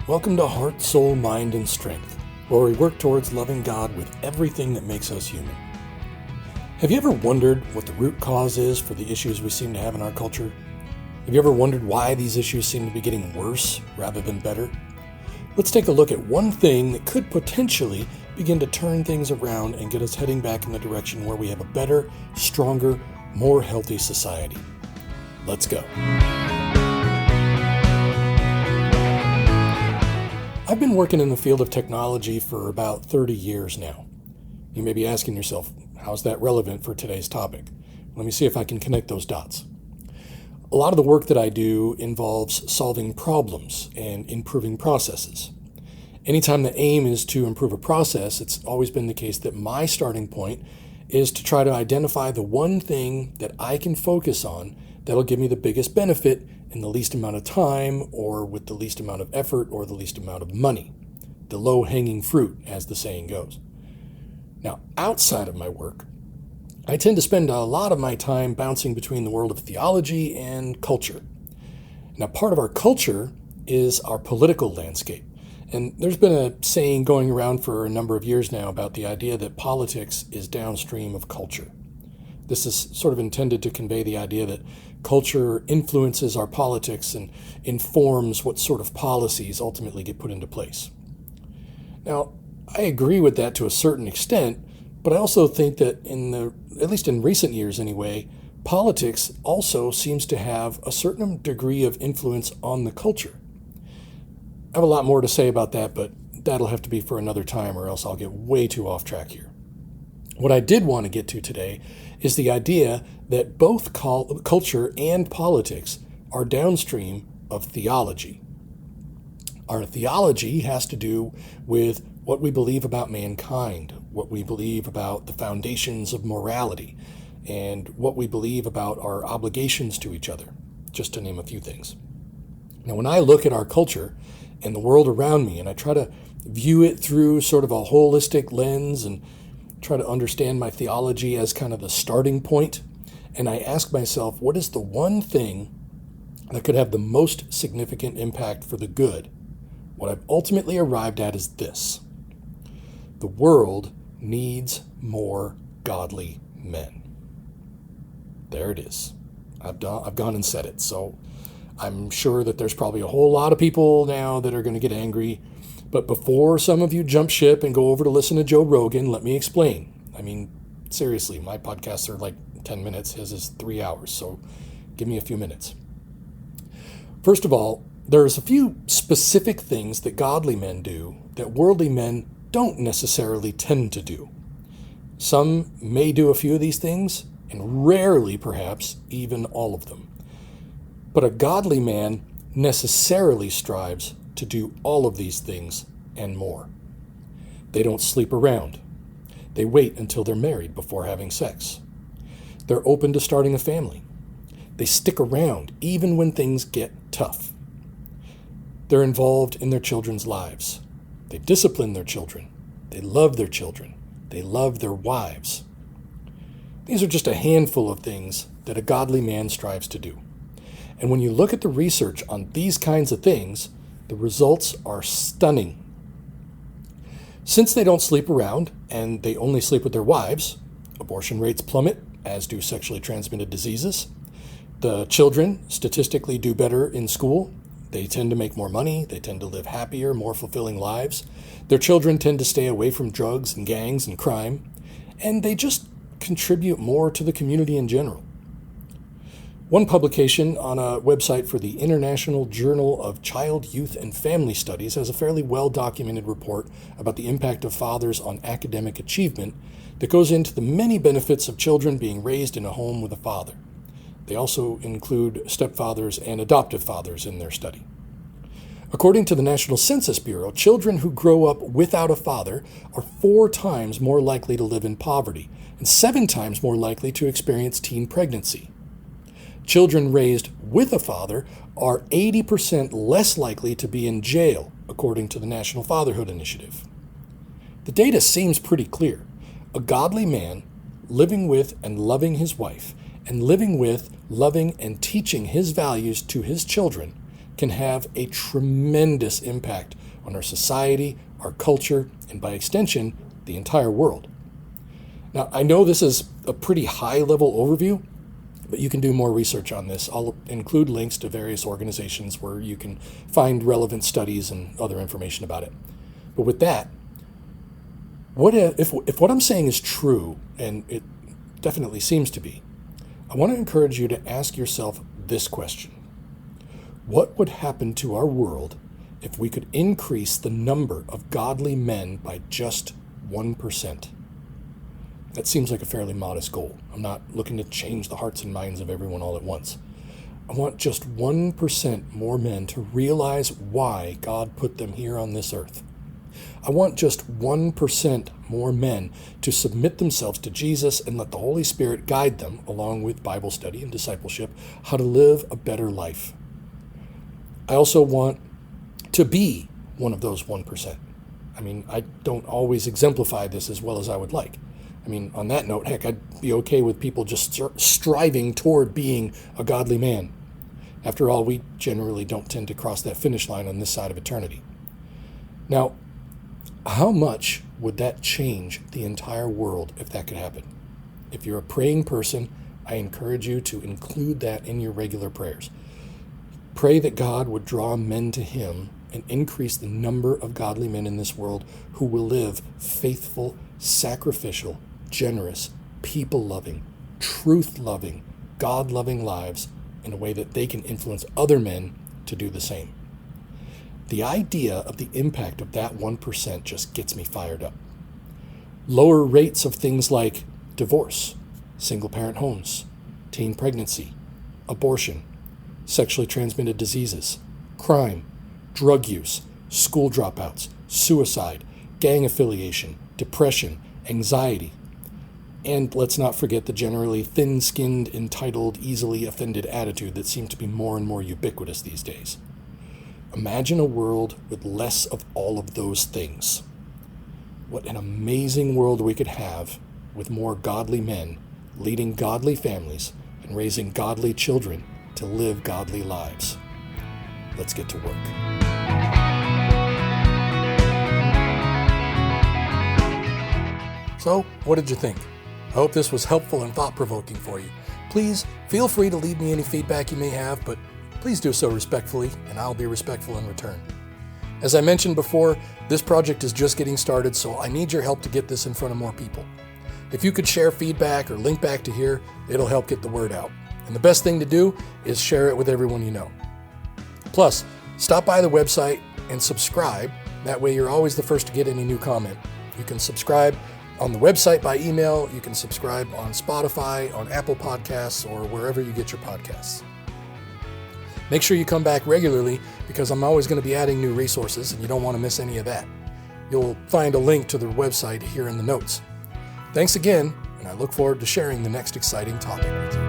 Welcome to Heart, Soul, Mind, and Strength, where we work towards loving God with everything that makes us human. Have you ever wondered what the root cause is for the issues we seem to have in our culture? Have you ever wondered why these issues seem to be getting worse rather than better? Let's take a look at one thing that could potentially begin to turn things around and get us heading back in the direction where we have a better, stronger, more healthy society. Let's go. I've been working in the field of technology for about 30 years now. You may be asking yourself, how's that relevant for today's topic? Let me see if I can connect those dots. A lot of the work that I do involves solving problems and improving processes. Anytime the aim is to improve a process, it's always been the case that my starting point is to try to identify the one thing that I can focus on that'll give me the biggest benefit in the least amount of time, or with the least amount of effort, or the least amount of money. The low-hanging fruit, as the saying goes. Now, outside of my work, I tend to spend a lot of my time bouncing between the world of theology and culture. Now, part of our culture is our political landscape. And there's been a saying going around for a number of years now about the idea that politics is downstream of culture. This is sort of intended to convey the idea that culture influences our politics and informs what sort of policies ultimately get put into place. Now, I agree with that to a certain extent, but I also think that at least in recent years anyway, politics also seems to have a certain degree of influence on the culture. I have a lot more to say about that, but that'll have to be for another time, or else I'll get way too off track here. What I did want to get to today is the idea that both culture and politics are downstream of theology. Our theology has to do with what we believe about mankind, what we believe about the foundations of morality, and what we believe about our obligations to each other, just to name a few things. Now, when I look at our culture and the world around me, and I try to view it through sort of a holistic lens and try to understand my theology as kind of the starting point, and I ask myself, what is the one thing that could have the most significant impact for the good? What I've ultimately arrived at is this: the world needs more godly men. There it is. I've gone and said it. So I'm sure that there's probably a whole lot of people now that are going to get angry. But before some of you jump ship and go over to listen to Joe Rogan, let me explain. I mean, seriously, my podcasts are like 10 minutes. His is 3 hours. So give me a few minutes. First of all, there's a few specific things that godly men do that worldly men don't necessarily tend to do. Some may do a few of these things, and rarely, perhaps, even all of them. But a godly man necessarily strives to do all of these things and more. They don't sleep around. They wait until they're married before having sex. They're open to starting a family. They stick around even when things get tough. They're involved in their children's lives. They discipline their children. They love their children. They love their wives. These are just a handful of things that a godly man strives to do. And when you look at the research on these kinds of things, the results are stunning. Since they don't sleep around and they only sleep with their wives, abortion rates plummet, as do sexually transmitted diseases. The children statistically do better in school. They tend to make more money. They tend to live happier, more fulfilling lives. Their children tend to stay away from drugs and gangs and crime. And they just contribute more to the community in general. One publication on a website for the International Journal of Child, Youth, and Family Studies has a fairly well-documented report about the impact of fathers on academic achievement that goes into the many benefits of children being raised in a home with a father. They also include stepfathers and adoptive fathers in their study. According to the National Census Bureau, children who grow up without a father are 4 times more likely to live in poverty and 7 times more likely to experience teen pregnancy. Children raised with a father are 80% less likely to be in jail, according to the National Fatherhood Initiative. The data seems pretty clear. A godly man living with and loving his wife, and living with, loving, and teaching his values to his children can have a tremendous impact on our society, our culture, and by extension, the entire world. Now, I know this is a pretty high-level overview, but you can do more research on this. I'll include links to various organizations where you can find relevant studies and other information about it. But with that, what if what I'm saying is true, and it definitely seems to be, I want to encourage you to ask yourself this question. What would happen to our world if we could increase the number of godly men by just 1%? That seems like a fairly modest goal. I'm not looking to change the hearts and minds of everyone all at once. I want just 1% more men to realize why God put them here on this earth. I want just 1% more men to submit themselves to Jesus and let the Holy Spirit guide them, along with Bible study and discipleship, how to live a better life. I also want to be one of those 1%. I mean, I don't always exemplify this as well as I would like. I mean, on that note, heck, I'd be okay with people just striving toward being a godly man. After all, we generally don't tend to cross that finish line on this side of eternity. Now, how much would that change the entire world if that could happen? If you're a praying person, I encourage you to include that in your regular prayers. Pray that God would draw men to Him and increase the number of godly men in this world who will live faithful, sacrificial, generous, people-loving, truth-loving, God-loving lives in a way that they can influence other men to do the same. The idea of the impact of that 1% just gets me fired up. Lower rates of things like divorce, single-parent homes, teen pregnancy, abortion, sexually transmitted diseases, crime, drug use, school dropouts, suicide, gang affiliation, depression, anxiety, and let's not forget the generally thin-skinned, entitled, easily offended attitude that seems to be more and more ubiquitous these days. Imagine a world with less of all of those things. What an amazing world we could have with more godly men leading godly families and raising godly children to live godly lives. Let's get to work. So, what did you think? I hope this was helpful and thought-provoking for you. Please feel free to leave me any feedback you may have, but please do so respectfully, and I'll be respectful in return. As I mentioned before, this project is just getting started, so I need your help to get this in front of more people. If you could share feedback or link back to here, it'll help get the word out. And the best thing to do is share it with everyone you know. Plus, stop by the website and subscribe. That way you're always the first to get any new comment. You can subscribe on the website by email. You can subscribe on Spotify, on Apple Podcasts, or wherever you get your podcasts. Make sure you come back regularly because I'm always going to be adding new resources and you don't want to miss any of that. You'll find a link to the website here in the notes. Thanks again, and I look forward to sharing the next exciting topic with you.